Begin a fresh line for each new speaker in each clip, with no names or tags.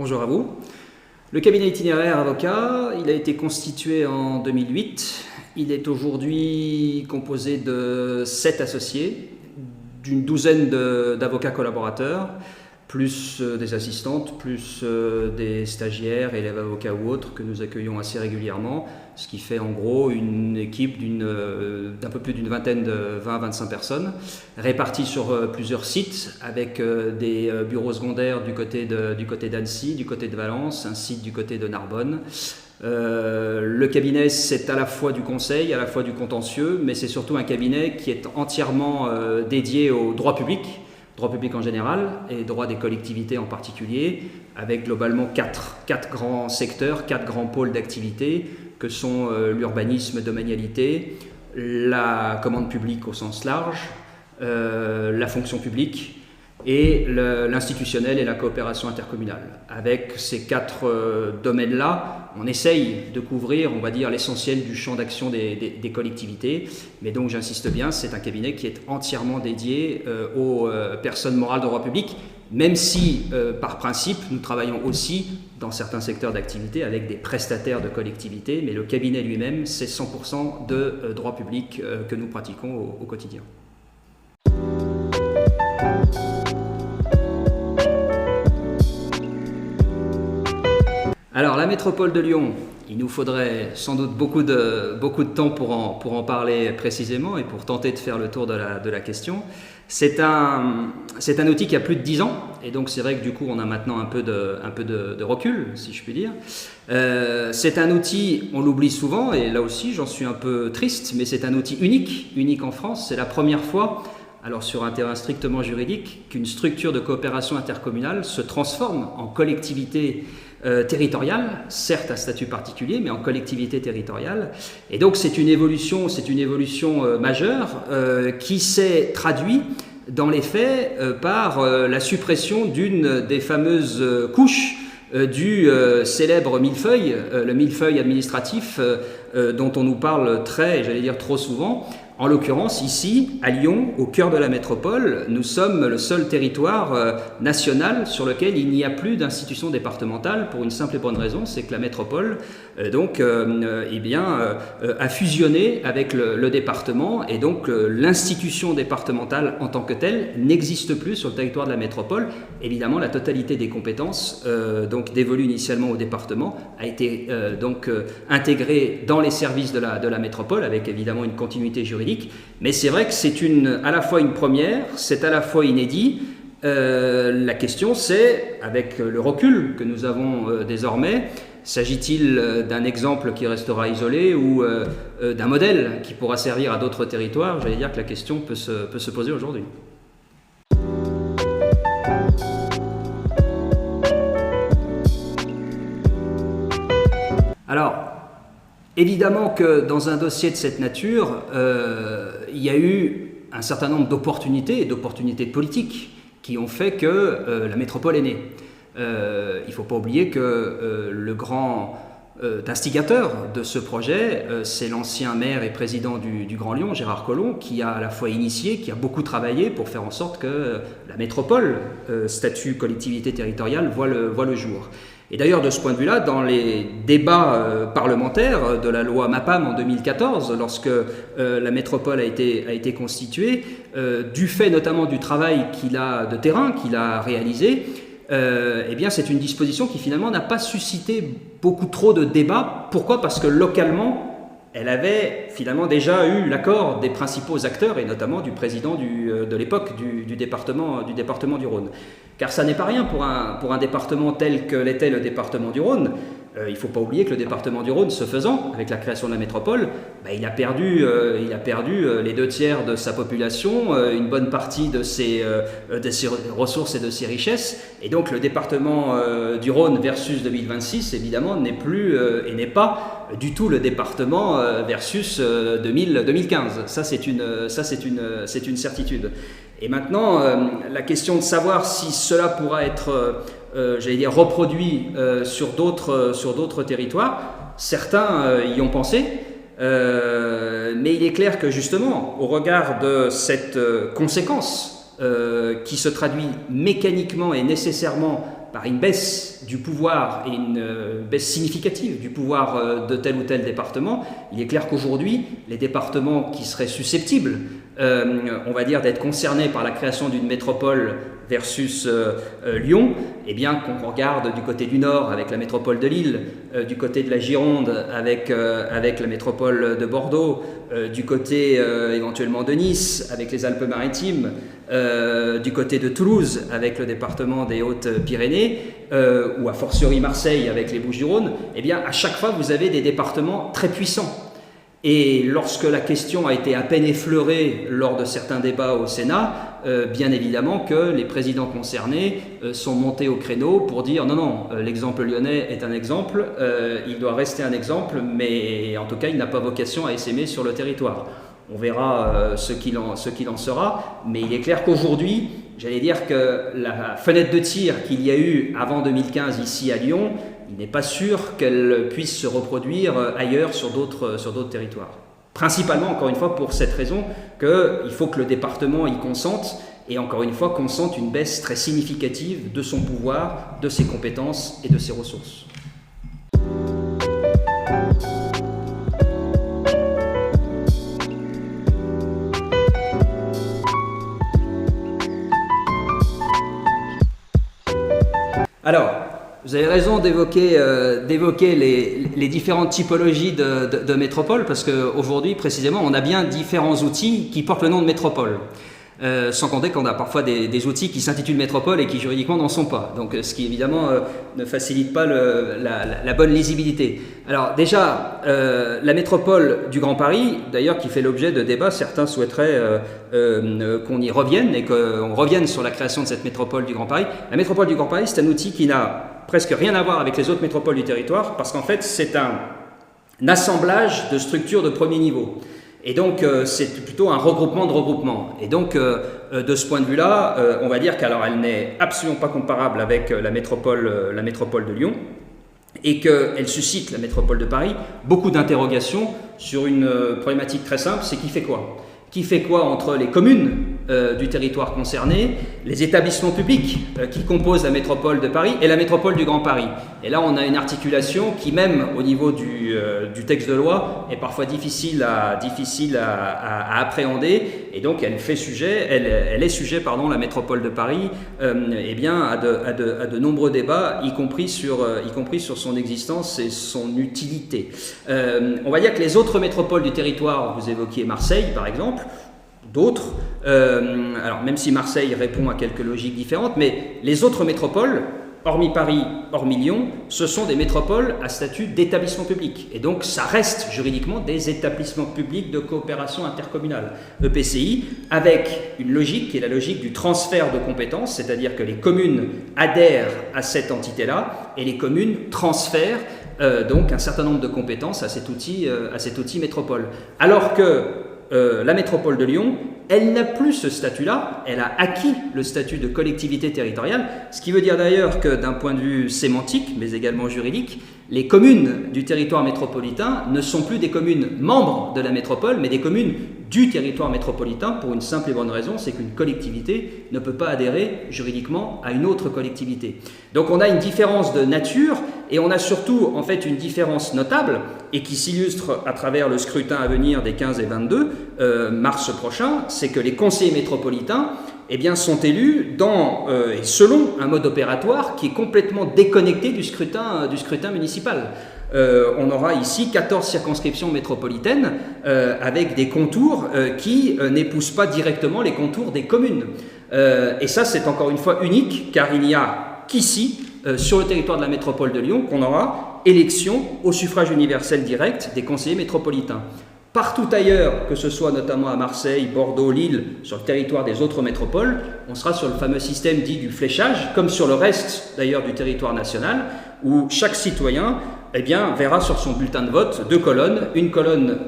Bonjour à vous. Le cabinet itinéraire avocat, il a été constitué en 2008. Il est aujourd'hui composé de 7 associés, d'une douzaine d'avocats collaborateurs, plus des assistantes, plus des stagiaires, élèves avocats ou autres que nous accueillons assez régulièrement, ce qui fait en gros une équipe d'un peu plus d'une vingtaine de 20 à 25 personnes, réparties sur plusieurs sites, avec des bureaux secondaires du côté d'Annecy, du côté de Valence, un site du côté de Narbonne. Le cabinet, c'est à la fois du conseil, à la fois du contentieux, mais c'est surtout un cabinet qui est entièrement dédié au droit public en général et droit des collectivités en particulier, avec globalement quatre grands secteurs, 4 grands pôles d'activité que sont l'urbanisme domanialité, la commande publique au sens large, la fonction publique et l'institutionnel et la coopération intercommunale. Avec ces 4 domaines-là, on essaye de couvrir, on va dire, l'essentiel du champ d'action des collectivités. Mais donc, j'insiste bien, c'est un cabinet qui est entièrement dédié aux personnes morales de droit public, même si, par principe, nous travaillons aussi dans certains secteurs d'activité avec des prestataires de collectivités. Mais le cabinet lui-même, c'est 100% de droit public que nous pratiquons au quotidien. Alors, la métropole de Lyon, il nous faudrait sans doute beaucoup de temps pour en parler précisément et pour tenter de faire le tour de la question. C'est un outil qui a plus de 10 ans, et donc c'est vrai que du coup on a maintenant un peu de recul, si je puis dire. C'est un outil, on l'oublie souvent, et là aussi j'en suis un peu triste, mais c'est un outil unique en France. C'est la première fois, alors sur un terrain strictement juridique, qu'une structure de coopération intercommunale se transforme en collectivité territoriale, certes à statut particulier, mais en collectivité territoriale. Et donc c'est une évolution majeure qui s'est traduite dans les faits par la suppression d'une des fameuses couches du célèbre millefeuille, le millefeuille administratif dont on nous parle j'allais dire trop souvent. En l'occurrence, ici, à Lyon, au cœur de la métropole, nous sommes le seul territoire national sur lequel il n'y a plus d'institution départementale pour une simple et bonne raison, c'est que la métropole a fusionné avec le département, et donc l'institution départementale en tant que telle n'existe plus sur le territoire de la métropole. Évidemment, la totalité des compétences dévolues initialement au département a été intégrée dans les services de la métropole, avec évidemment une continuité juridique. Mais c'est vrai que c'est à la fois une première, c'est à la fois inédit. La question c'est, avec le recul que nous avons désormais, s'agit-il d'un exemple qui restera isolé ou d'un modèle qui pourra servir à d'autres territoires? J'allais dire que la question peut se poser aujourd'hui. Alors, évidemment que dans un dossier de cette nature, il y a eu un certain nombre d'opportunités politiques qui ont fait que la métropole est née. Il ne faut pas oublier que le grand instigateur de ce projet, c'est l'ancien maire et président du Grand Lyon, Gérard Collomb, qui a à la fois initié, qui a beaucoup travaillé pour faire en sorte que la métropole, statut collectivité territoriale, voit le jour. Et d'ailleurs, de ce point de vue-là, dans les débats parlementaires de la loi MAPAM en 2014, lorsque la métropole a été constituée, du fait notamment du travail de terrain qu'il a réalisé, c'est une disposition qui finalement n'a pas suscité beaucoup trop de débats. Pourquoi ? Parce que localement, elle avait finalement déjà eu l'accord des principaux acteurs, et notamment du président de l'époque du département du Rhône. Car ça n'est pas rien pour un département tel que l'était le département du Rhône. Il ne faut pas oublier que le département du Rhône, ce faisant, avec la création de la métropole, il a perdu les 2/3 de sa population, une bonne partie de ses ressources et de ses richesses. Et donc le département du Rhône versus 2026, évidemment, n'est plus et n'est pas du tout le département versus 2015. Ça, c'est une certitude. Et maintenant, la question de savoir si cela pourra être reproduit sur d'autres territoires, certains y ont pensé, mais il est clair que justement, au regard de cette conséquence qui se traduit mécaniquement et nécessairement par une baisse du pouvoir et une baisse significative du pouvoir de tel ou tel département. Il est clair qu'aujourd'hui, les départements qui seraient susceptibles, on va dire, d'être concernés par la création d'une métropole versus Lyon, eh bien, qu'on regarde du côté du nord avec la métropole de Lille, du côté de la Gironde avec la métropole de Bordeaux, du côté éventuellement de Nice avec les Alpes-Maritimes, du côté de Toulouse avec le département des Hautes-Pyrénées, ou a fortiori Marseille avec les Bouches-du-Rhône, eh bien, à chaque fois, vous avez des départements très puissants. Et lorsque la question a été à peine effleurée lors de certains débats au Sénat, bien évidemment que les présidents concernés sont montés au créneau pour dire non, l'exemple lyonnais est un exemple, il doit rester un exemple, mais en tout cas il n'a pas vocation à essaimer sur le territoire. On verra ce qu'il en sera, mais il est clair qu'aujourd'hui, j'allais dire que la fenêtre de tir qu'il y a eu avant 2015 ici à Lyon, il n'est pas sûr qu'elle puisse se reproduire ailleurs sur d'autres territoires. Principalement, encore une fois, pour cette raison qu'il faut que le département y consente, et encore une fois, consente une baisse très significative de son pouvoir, de ses compétences et de ses ressources. Alors, vous avez raison d'évoquer les différentes typologies de métropole, parce qu'aujourd'hui, précisément, on a bien différents outils qui portent le nom de métropole. Sans compter qu'on a parfois des outils qui s'intitulent métropole et qui juridiquement n'en sont pas. Donc, ce qui évidemment ne facilite pas la bonne lisibilité. Alors déjà, la métropole du Grand Paris, d'ailleurs qui fait l'objet de débats, certains souhaiteraient qu'on y revienne et qu'on revienne sur la création de cette métropole du Grand Paris. La métropole du Grand Paris, c'est un outil qui n'a presque rien à voir avec les autres métropoles du territoire, parce qu'en fait, c'est un assemblage de structures de premier niveau. Et donc, c'est plutôt un regroupement de regroupements. Et donc, de ce point de vue-là, on va dire qu'alors elle n'est absolument pas comparable avec la métropole de Lyon, et qu'elle suscite, la métropole de Paris, beaucoup d'interrogations sur une problématique très simple, c'est qui fait quoi ? Qui fait quoi entre les communes du territoire concerné, les établissements publics qui composent la métropole de Paris et la métropole du Grand Paris. Et là, on a une articulation qui, même au niveau du texte de loi, est parfois difficile à appréhender. Et donc, elle est sujet, la métropole de Paris, eh bien, à de nombreux débats, y compris sur son existence et son utilité. On va dire que les autres métropoles du territoire, vous évoquiez Marseille, par exemple, d'autres, alors même si Marseille répond à quelques logiques différentes, mais les autres métropoles, hormis Paris, hormis Lyon, ce sont des métropoles à statut d'établissement public. Et donc, ça reste juridiquement des établissements publics de coopération intercommunale, EPCI, avec une logique qui est la logique du transfert de compétences, c'est-à-dire que les communes adhèrent à cette entité-là et les communes transfèrent donc un certain nombre de compétences à cet outil métropole. Alors que la métropole de Lyon, elle n'a plus ce statut-là, elle a acquis le statut de collectivité territoriale, ce qui veut dire d'ailleurs que d'un point de vue sémantique, mais également juridique, les communes du territoire métropolitain ne sont plus des communes membres de la métropole, mais des communes du territoire métropolitain, pour une simple et bonne raison, c'est qu'une collectivité ne peut pas adhérer juridiquement à une autre collectivité. Donc on a une différence de nature, et on a surtout en fait une différence notable, et qui s'illustre à travers le scrutin à venir des 15 et 22 mars prochain, c'est que les conseillers métropolitains eh bien, sont élus et selon un mode opératoire qui est complètement déconnecté du scrutin municipal. On aura ici 14 circonscriptions métropolitaines avec des contours qui n'épousent pas directement les contours des communes. Et ça, c'est encore une fois unique, car il n'y a qu'ici, sur le territoire de la métropole de Lyon, qu'on aura élection au suffrage universel direct des conseillers métropolitains. Partout ailleurs, que ce soit notamment à Marseille, Bordeaux, Lille, sur le territoire des autres métropoles, on sera sur le fameux système dit du fléchage, comme sur le reste d'ailleurs du territoire national, où chaque citoyen eh bien, verra sur son bulletin de vote 2 colonnes, une colonne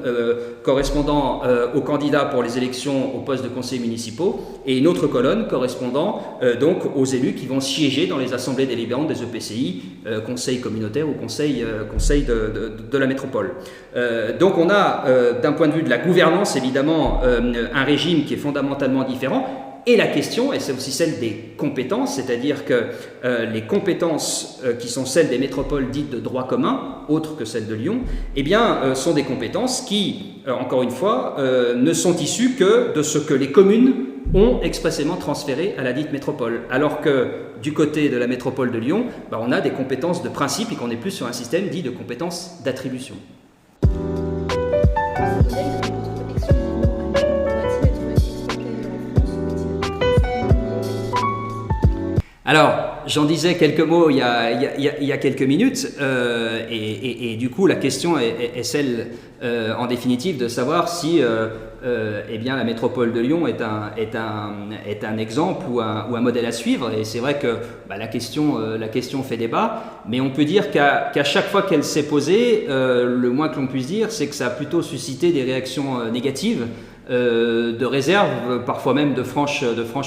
correspondant aux candidats pour les élections au poste de conseillers municipaux et une autre colonne correspondant donc aux élus qui vont siéger dans les assemblées délibérantes des EPCI, conseil communautaire ou conseil de la métropole. Donc on a d'un point de vue de la gouvernance évidemment un régime qui est fondamentalement différent, et la question, et c'est aussi celle des compétences, c'est-à-dire que les compétences qui sont celles des métropoles dites de droit commun, autres que celles de Lyon, eh bien, sont des compétences qui, encore une fois, ne sont issues que de ce que les communes ont expressément transféré à la dite métropole. Alors que du côté de la métropole de Lyon, on a des compétences de principe et qu'on est plus sur un système dit de compétences d'attribution. Alors, j'en disais quelques mots il y a quelques minutes, et du coup la question est celle, en définitive, de savoir si eh bien, la métropole de Lyon est un exemple ou un modèle à suivre. Et c'est vrai que la question fait débat, mais on peut dire qu'à chaque fois qu'elle s'est posée, le moins que l'on puisse dire, c'est que ça a plutôt suscité des réactions négatives, de réserve, parfois même de franche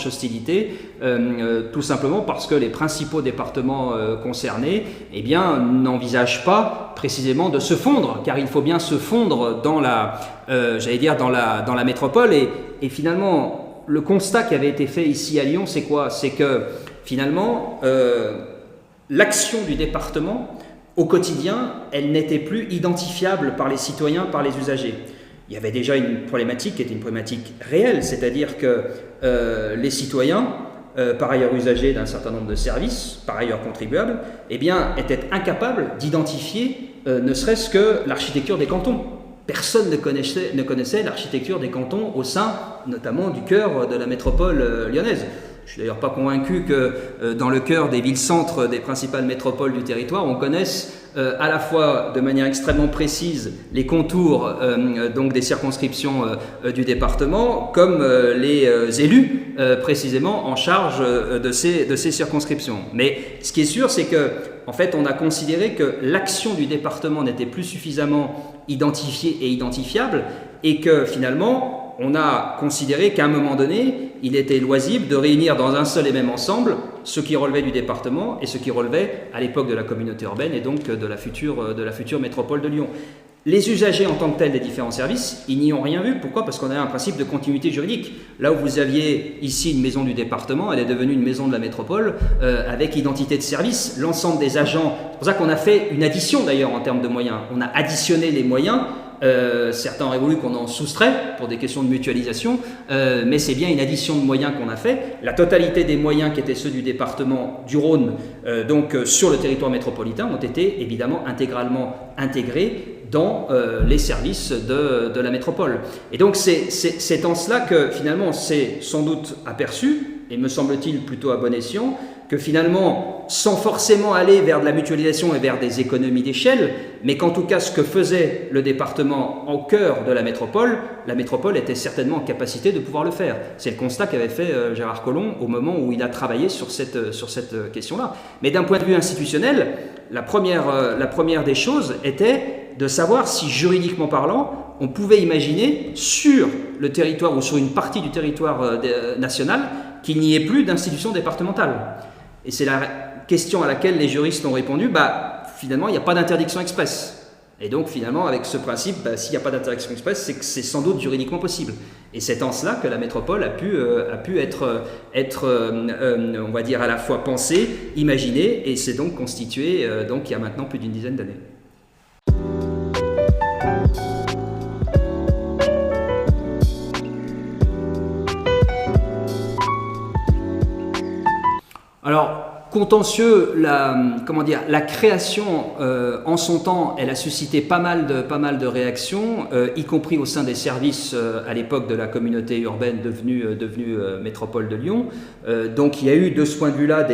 hostilité, tout simplement parce que les principaux départements concernés eh bien, n'envisagent pas précisément de se fondre, car il faut bien se fondre dans dans la métropole. Et finalement, le constat qui avait été fait ici à Lyon, c'est quoi? C'est que finalement, l'action du département, au quotidien, elle n'était plus identifiable par les citoyens, par les usagers. Il y avait déjà une problématique qui était une problématique réelle, c'est-à-dire que les citoyens, par ailleurs usagers d'un certain nombre de services, par ailleurs contribuables, eh bien, étaient incapables d'identifier ne serait-ce que l'architecture des cantons. Personne ne connaissait l'architecture des cantons au sein, notamment, du cœur de la métropole lyonnaise. Je ne suis d'ailleurs pas convaincu que dans le cœur des villes-centres des principales métropoles du territoire, on connaisse à la fois de manière extrêmement précise les contours donc des circonscriptions du département, comme les élus précisément en charge de ces circonscriptions. Mais ce qui est sûr, c'est que en fait, on a considéré que l'action du département n'était plus suffisamment identifiée et identifiable, et que finalement, on a considéré qu'à un moment donné, il était loisible de réunir dans un seul et même ensemble ce qui relevait du département et ce qui relevait à l'époque de la communauté urbaine et donc de la future métropole de Lyon. Les usagers en tant que tels des différents services, ils n'y ont rien vu. Pourquoi? Parce qu'on a un principe de continuité juridique. Là où vous aviez ici une maison du département, elle est devenue une maison de la métropole avec identité de service. L'ensemble des agents, c'est pour ça qu'on a fait une addition d'ailleurs en termes de moyens. On a additionné les moyens. Certains auraient voulu qu'on en soustrait pour des questions de mutualisation, mais c'est bien une addition de moyens qu'on a fait. La totalité des moyens qui étaient ceux du département du Rhône, donc sur le territoire métropolitain, ont été évidemment intégralement intégrés dans les services de la métropole. Et donc c'est en cela que finalement on s'est sans doute aperçu, et me semble-t-il plutôt à bon escient, que finalement, sans forcément aller vers de la mutualisation et vers des économies d'échelle, mais qu'en tout cas ce que faisait le département au cœur de la métropole était certainement en capacité de pouvoir le faire. C'est le constat qu'avait fait Gérard Collomb au moment où il a travaillé sur cette question-là. Mais d'un point de vue institutionnel, la première des choses était de savoir si, juridiquement parlant, on pouvait imaginer sur le territoire ou sur une partie du territoire national qu'il n'y ait plus d'institution départementale. Et c'est la question à laquelle les juristes ont répondu, finalement, il n'y a pas d'interdiction expresse. Et donc, finalement, avec ce principe, s'il n'y a pas d'interdiction expresse, c'est que c'est sans doute juridiquement possible. Et c'est en cela que la métropole a pu être on va dire, à la fois pensée, imaginée, et s'est donc constituée donc, il y a maintenant plus d'une dizaine d'années. Alors, contentieux, la création en son temps, elle a suscité pas mal de réactions, y compris au sein des services à l'époque de la communauté urbaine devenue métropole de Lyon. Donc il y a eu de ce point de vue-là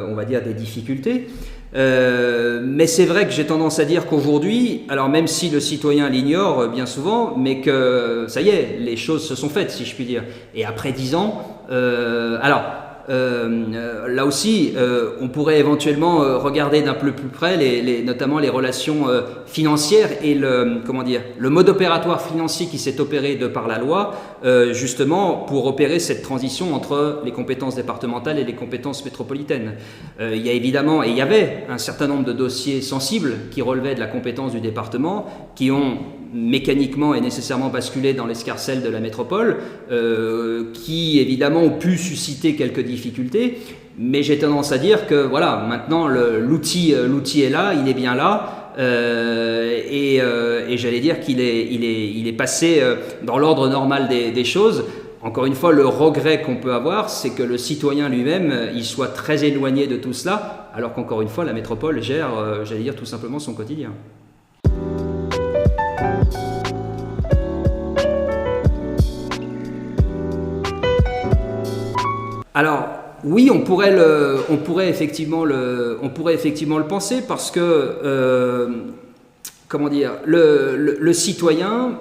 on va dire des difficultés. Mais c'est vrai que j'ai tendance à dire qu'aujourd'hui, alors même si le citoyen l'ignore bien souvent, mais que ça y est, les choses se sont faites, si je puis dire. Et après 10 ans, là aussi, on pourrait éventuellement regarder d'un peu plus près notamment les relations financières et le mode opératoire financier qui s'est opéré de par la loi, justement pour opérer cette transition entre les compétences départementales et les compétences métropolitaines. Il y a évidemment, et il y avait un certain nombre de dossiers sensibles qui relevaient de la compétence du département, qui ont mécaniquement et nécessairement basculé dans l'escarcelle de la métropole, qui évidemment ont pu susciter quelques difficultés, mais j'ai tendance à dire que voilà, maintenant l'outil est là, il est bien là, et j'allais dire qu'il est passé dans l'ordre normal des choses. Encore une fois, le regret qu'on peut avoir, c'est que le citoyen lui-même, il soit très éloigné de tout cela, alors qu'encore une fois, la métropole gère, j'allais dire, tout simplement son quotidien. Alors, oui, on pourrait effectivement le penser, parce que, comment dire, le citoyen,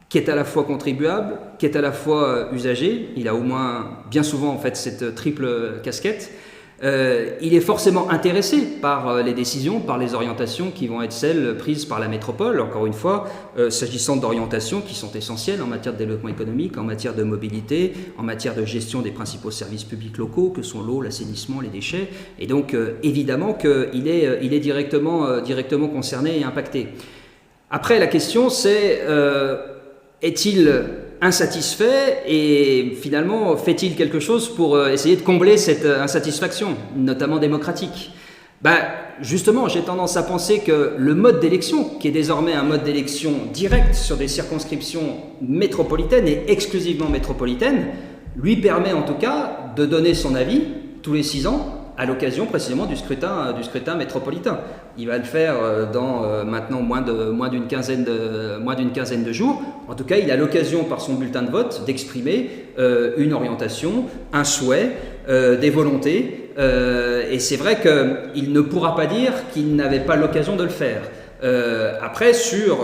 qui est à la fois contribuable, qui est à la fois usager, il a au moins, bien souvent en fait, cette triple casquette, il est forcément intéressé par les décisions, par les orientations qui vont être celles prises par la métropole, encore une fois, s'agissant d'orientations qui sont essentielles en matière de développement économique, en matière de mobilité, en matière de gestion des principaux services publics locaux, que sont l'eau, l'assainissement, les déchets, et donc évidemment qu'il est directement concerné et impacté. Après, la question c'est... est-il insatisfait et finalement fait-il quelque chose pour essayer de combler cette insatisfaction, notamment démocratique? Justement, j'ai tendance à penser que le mode d'élection, qui est désormais un mode d'élection direct sur des circonscriptions métropolitaines et exclusivement métropolitaines, lui permet en tout cas de donner son avis tous les 6 ans à l'occasion précisément du scrutin métropolitain. Il va le faire dans maintenant moins d'une quinzaine de jours. En tout cas, il a l'occasion par son bulletin de vote d'exprimer une orientation, un souhait, des volontés. Et c'est vrai qu'il ne pourra pas dire qu'il n'avait pas l'occasion de le faire. Après, sur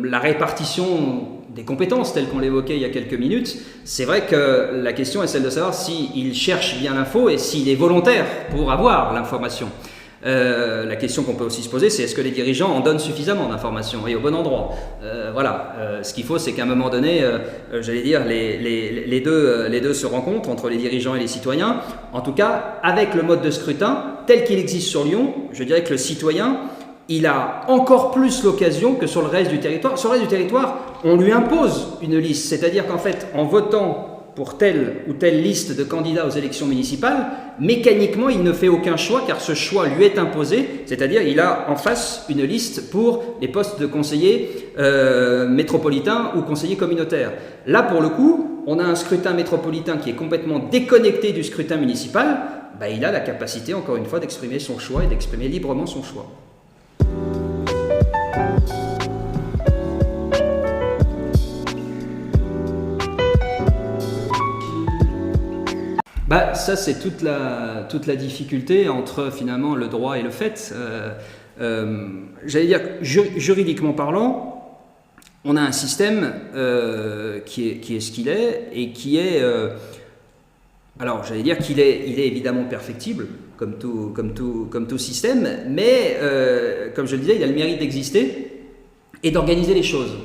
la répartition des compétences telles qu'on l'évoquait il y a quelques minutes, c'est vrai que la question est celle de savoir s'il cherche bien l'info et s'il est volontaire pour avoir l'information. La question qu'on peut aussi se poser, c'est est-ce que les dirigeants en donnent suffisamment d'informations et au bon endroit? Ce qu'il faut, c'est qu'à un moment donné, j'allais dire, les deux se rencontrent entre les dirigeants et les citoyens. En tout cas, avec le mode de scrutin tel qu'il existe sur Lyon, je dirais que le citoyen, il a encore plus l'occasion que sur le reste du territoire. Sur le reste du territoire, on lui impose une liste, c'est-à-dire qu'en fait, en votant pour telle ou telle liste de candidats aux élections municipales, mécaniquement, il ne fait aucun choix car ce choix lui est imposé, c'est-à-dire il a en face une liste pour les postes de conseiller métropolitain ou conseiller communautaire. Là, pour le coup, on a un scrutin métropolitain qui est complètement déconnecté du scrutin municipal. Il a la capacité, encore une fois, d'exprimer son choix et d'exprimer librement son choix. Ça, c'est toute la difficulté entre finalement le droit et le fait. J'allais dire, juridiquement parlant, on a un système qui est ce qu'il est et qui est... alors, j'allais dire qu'il est évidemment perfectible, comme tout système, mais comme je le disais, il a le mérite d'exister et d'organiser les choses.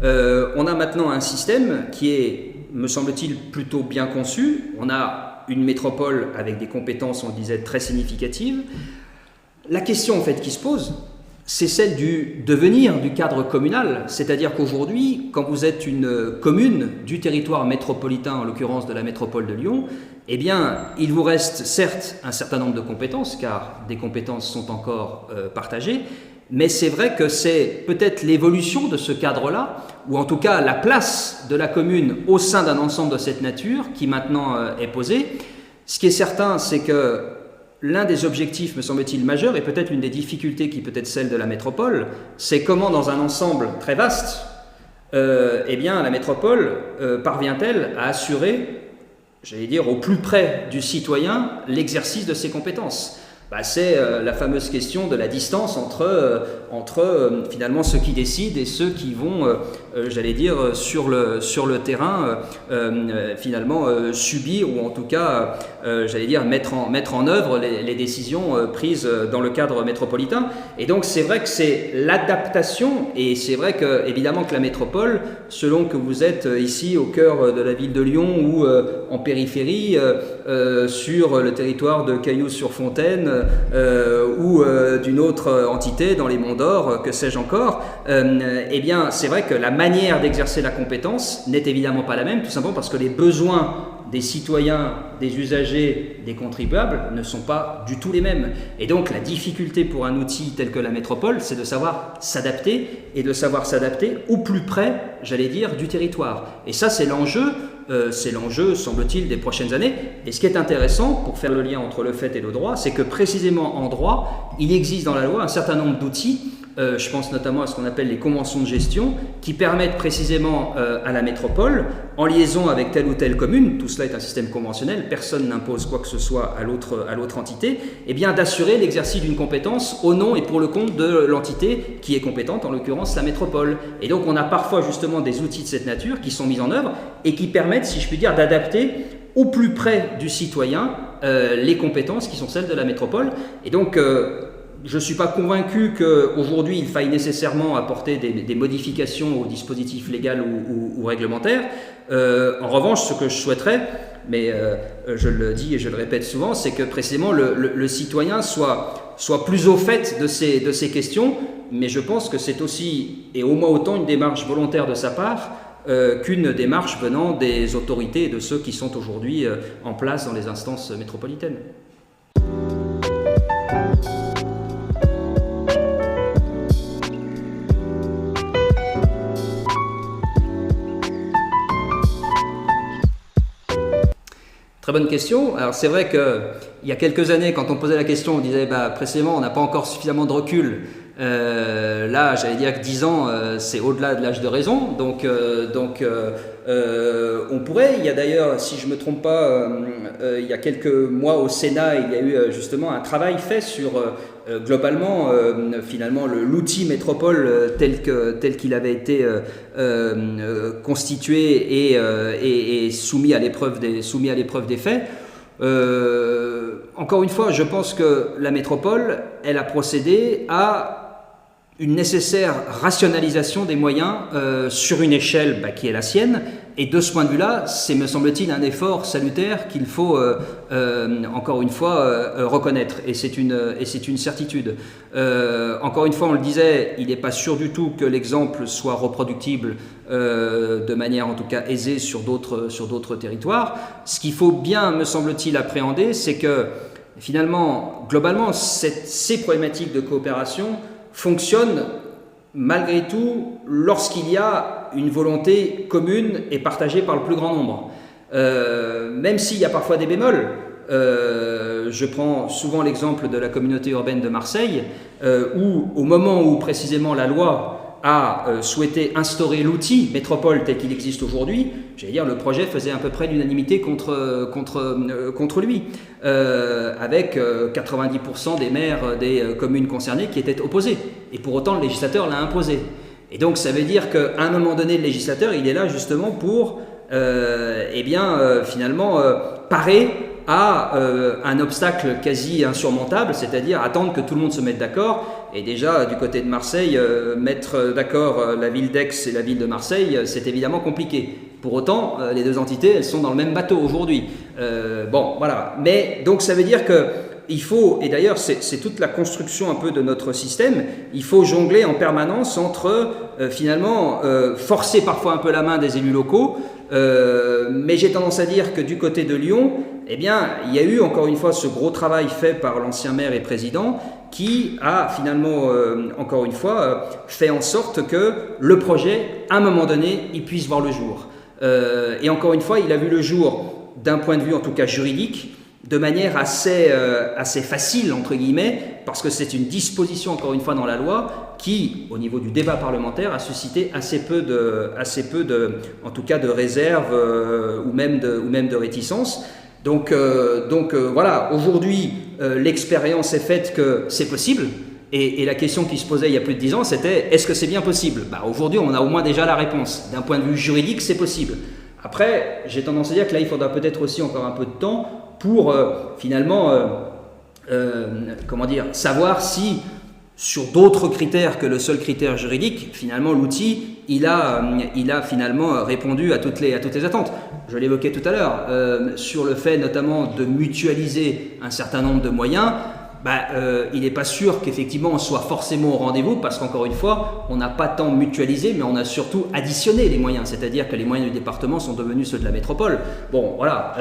On a maintenant un système qui est, me semble-t-il, plutôt bien conçu. On a une métropole avec des compétences, on le disait, très significatives. La question en fait qui se pose, c'est celle du devenir du cadre communal, c'est-à-dire qu'aujourd'hui, quand vous êtes une commune du territoire métropolitain, en l'occurrence de la métropole de Lyon, eh bien, il vous reste certes un certain nombre de compétences, car des compétences sont encore partagées, mais c'est vrai que c'est peut-être l'évolution de ce cadre-là, ou en tout cas la place de la commune au sein d'un ensemble de cette nature qui maintenant est posée. Ce qui est certain, c'est que l'un des objectifs, me semble-t-il, majeurs, et peut-être une des difficultés qui peut être celle de la métropole, c'est comment dans un ensemble très vaste, eh bien, la métropole parvient-elle à assurer, j'allais dire, au plus près du citoyen, l'exercice de ses compétences. C'est la fameuse question de la distance entre finalement ceux qui décident et ceux qui vont j'allais dire, sur le terrain, finalement, subir ou en tout cas, j'allais dire, mettre en œuvre les décisions prises dans le cadre métropolitain. Et donc, c'est vrai que c'est l'adaptation, et c'est vrai que, évidemment, que la métropole, selon que vous êtes ici au cœur de la ville de Lyon ou en périphérie, sur le territoire de Cailloux-sur-Fontaine ou d'une autre entité dans les Monts d'Or, que sais-je encore, eh bien, c'est vrai que la manière d'exercer la compétence n'est évidemment pas la même, tout simplement parce que les besoins des citoyens, des usagers, des contribuables ne sont pas du tout les mêmes. Et donc la difficulté pour un outil tel que la métropole, c'est de savoir s'adapter et de savoir s'adapter au plus près, j'allais dire, du territoire. Et ça, c'est l'enjeu, semble-t-il, des prochaines années. Et ce qui est intéressant, pour faire le lien entre le fait et le droit, c'est que précisément en droit, il existe dans la loi un certain nombre d'outils. Je pense notamment à ce qu'on appelle les conventions de gestion qui permettent précisément à la métropole, en liaison avec telle ou telle commune, tout cela est un système conventionnel, personne n'impose quoi que ce soit à l'autre entité, eh bien d'assurer l'exercice d'une compétence au nom et pour le compte de l'entité qui est compétente, en l'occurrence la métropole. Et donc on a parfois justement des outils de cette nature qui sont mis en œuvre et qui permettent, si je puis dire, d'adapter au plus près du citoyen les compétences qui sont celles de la métropole. Et donc je ne suis pas convaincu qu'aujourd'hui il faille nécessairement apporter des modifications au dispositif légal ou réglementaire. En revanche, ce que je souhaiterais, mais je le dis et je le répète souvent, c'est que précisément le citoyen soit plus au fait de ces questions, mais je pense que c'est aussi, et au moins autant, une démarche volontaire de sa part qu'une démarche venant des autorités et de ceux qui sont aujourd'hui en place dans les instances métropolitaines. Très bonne question. Alors c'est vrai qu'il y a quelques années, quand on posait la question, on disait précisément on n'a pas encore suffisamment de recul. Là, j'allais dire que 10 ans, c'est au-delà de l'âge de raison. Donc on pourrait, il y a d'ailleurs, si je ne me trompe pas, il y a quelques mois au Sénat, il y a eu justement un travail fait sur globalement, finalement, l'outil métropole tel qu'il avait été constitué et soumis à l'épreuve des faits. Encore une fois, je pense que la métropole, elle a procédé à une nécessaire rationalisation des moyens sur une échelle qui est la sienne. Et de ce point de vue-là, c'est, me semble-t-il, un effort salutaire qu'il faut, encore une fois, reconnaître. Et c'est une certitude. Encore une fois, on le disait, il n'est pas sûr du tout que l'exemple soit reproductible de manière, en tout cas, aisée sur d'autres territoires. Ce qu'il faut bien, me semble-t-il, appréhender, c'est que, finalement, globalement, ces problématiques de coopération fonctionnent malgré tout lorsqu'il y a une volonté commune et partagée par le plus grand nombre. Même s'il y a parfois des bémols, je prends souvent l'exemple de la communauté urbaine de Marseille, où au moment où précisément la loi a souhaité instaurer l'outil métropole tel qu'il existe aujourd'hui, j'allais dire le projet faisait à peu près l'unanimité contre lui, avec 90% des maires des communes concernées qui étaient opposés. Et pour autant, le législateur l'a imposé. Et donc ça veut dire qu'à un moment donné, le législateur, il est là justement pour finalement parer à un obstacle quasi insurmontable, c'est-à-dire attendre que tout le monde se mette d'accord. Et déjà, du côté de Marseille, mettre d'accord la ville d'Aix et la ville de Marseille, c'est évidemment compliqué. Pour autant, les deux entités, elles sont dans le même bateau aujourd'hui. Voilà. Mais donc ça veut dire que il faut, et d'ailleurs c'est toute la construction un peu de notre système, il faut jongler en permanence entre finalement forcer parfois un peu la main des élus locaux, mais j'ai tendance à dire que du côté de Lyon, eh bien, il y a eu encore une fois ce gros travail fait par l'ancien maire et président qui a finalement, encore une fois, fait en sorte que le projet, à un moment donné, il puisse voir le jour. Et encore une fois, il a vu le jour d'un point de vue en tout cas juridique, de manière assez facile, entre guillemets, parce que c'est une disposition, encore une fois, dans la loi, qui, au niveau du débat parlementaire, a suscité assez peu de en tout cas, de réserves ou même de réticences. Donc voilà, aujourd'hui, l'expérience est faite que c'est possible. Et la question qui se posait il y a plus de 10 ans, c'était est-ce que c'est bien possible? Aujourd'hui, on a au moins déjà la réponse. D'un point de vue juridique, c'est possible. Après, j'ai tendance à dire que là, il faudra peut-être aussi encore un peu de temps pour finalement savoir si, sur d'autres critères que le seul critère juridique, finalement, l'outil, il a finalement répondu à toutes les attentes. Je l'évoquais tout à l'heure, sur le fait notamment de mutualiser un certain nombre de moyens. Il n'est pas sûr qu'effectivement on soit forcément au rendez-vous parce qu'encore une fois, on n'a pas tant mutualisé, mais on a surtout additionné les moyens, c'est-à-dire que les moyens du département sont devenus ceux de la métropole. Bon, voilà,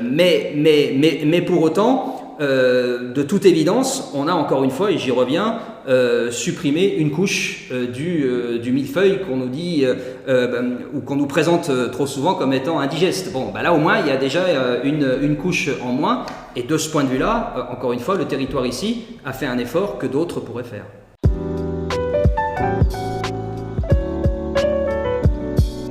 mais pour autant, de toute évidence, on a encore une fois, et j'y reviens, supprimé une couche du millefeuille qu'on nous dit ou qu'on nous présente trop souvent comme étant indigeste. Bon, là au moins il y a déjà une couche en moins, et de ce point de vue-là, encore une fois, le territoire ici a fait un effort que d'autres pourraient faire.